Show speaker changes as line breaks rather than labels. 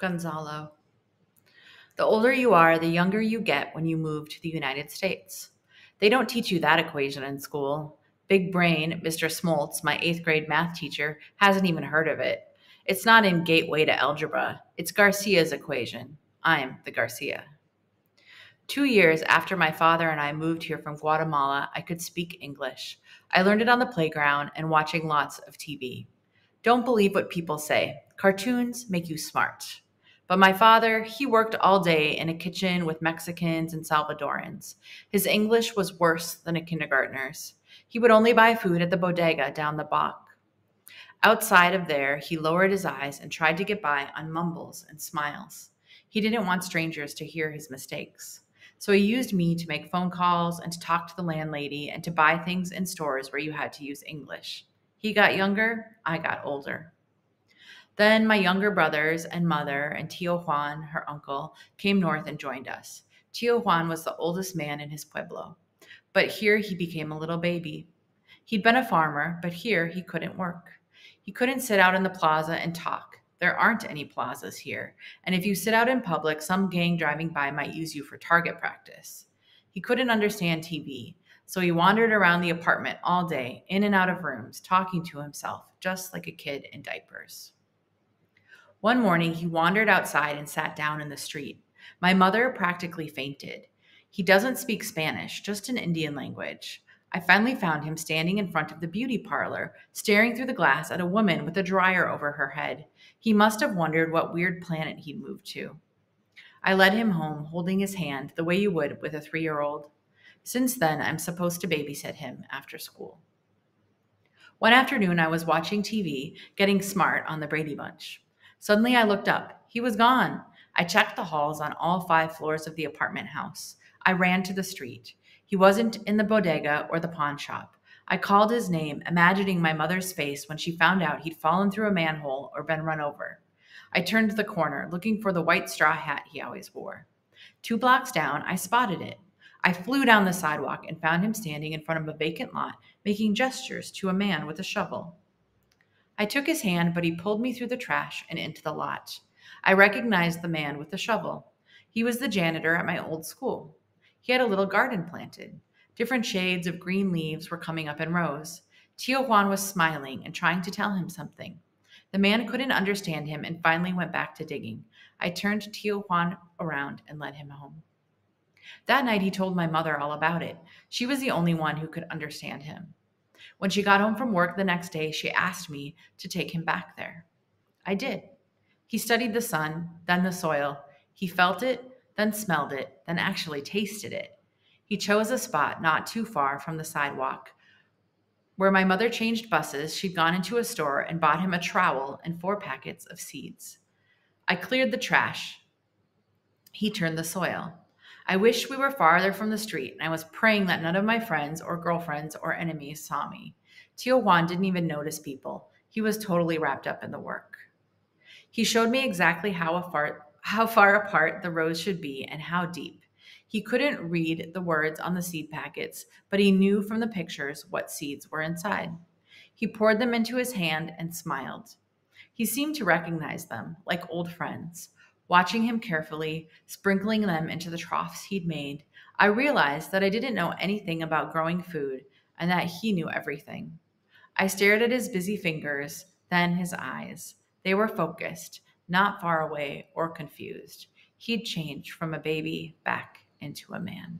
Gonzalo. The older you are, the younger you get when you move to the United States. They don't teach you that equation in school. Big brain, Mr. Smoltz, my eighth grade math teacher, hasn't even heard of it. It's not in Gateway to Algebra. It's Garcia's equation. I'm the Garcia. 2 years after my father and I moved here from Guatemala, I could speak English. I learned it on the playground and watching lots of TV. Don't believe what people say. Cartoons make you smart. But my father, he worked all day in a kitchen with Mexicans and Salvadorans. His English was worse than a kindergartner's. He would only buy food at the bodega down the block. Outside of there, he lowered his eyes and tried to get by on mumbles and smiles. He didn't want strangers to hear his mistakes. So he used me to make phone calls and to talk to the landlady and to buy things in stores where you had to use English. He got younger, I got older. Then my younger brothers and mother and Tio Juan, her uncle, came north and joined us. Tio Juan was the oldest man in his pueblo, but here he became a little baby. He'd been a farmer, but here he couldn't work. He couldn't sit out in the plaza and talk. There aren't any plazas here, and if you sit out in public, some gang driving by might use you for target practice. He couldn't understand TV, so he wandered around the apartment all day, in and out of rooms, talking to himself, just like a kid in diapers. One morning, he wandered outside and sat down in the street. My mother practically fainted. He doesn't speak Spanish, just an Indian language. I finally found him standing in front of the beauty parlor, staring through the glass at a woman with a dryer over her head. He must have wondered what weird planet he'd moved to. I led him home, holding his hand the way you would with a 3-year-old. Since then, I'm supposed to babysit him after school. One afternoon, I was watching TV, getting smart on the Brady Bunch. Suddenly, I looked up. He was gone. I checked the halls on all 5 floors of the apartment house. I ran to the street. He wasn't in the bodega or the pawn shop. I called his name, imagining my mother's face when she found out he'd fallen through a manhole or been run over. I turned the corner, looking for the white straw hat he always wore. 2 blocks down, I spotted it. I flew down the sidewalk and found him standing in front of a vacant lot, making gestures to a man with a shovel. I took his hand, but he pulled me through the trash and into the lot. I recognized the man with the shovel. He was the janitor at my old school. He had a little garden planted. Different shades of green leaves were coming up in rows. Tio Juan was smiling and trying to tell him something. The man couldn't understand him and finally went back to digging. I turned Tio Juan around and led him home. That night, he told my mother all about it. She was the only one who could understand him. When she got home from work the next day, she asked me to take him back there. I did. He studied the sun, then the soil. He felt it, then smelled it, then actually tasted it. He chose a spot not too far from the sidewalk. Where my mother changed buses, she'd gone into a store and bought him a trowel and 4 packets of seeds. I cleared the trash. He turned the soil. I wished we were farther from the street, and I was praying that none of my friends or girlfriends or enemies saw me. Tio Juan didn't even notice people. He was totally wrapped up in the work. He showed me exactly how far apart the rows should be and how deep. He couldn't read the words on the seed packets, but he knew from the pictures what seeds were inside. He poured them into his hand and smiled. He seemed to recognize them, like old friends. Watching him carefully, sprinkling them into the troughs he'd made, I realized that I didn't know anything about growing food and that he knew everything. I stared at his busy fingers, then his eyes. They were focused, not far away or confused. He'd changed from a baby back into a man.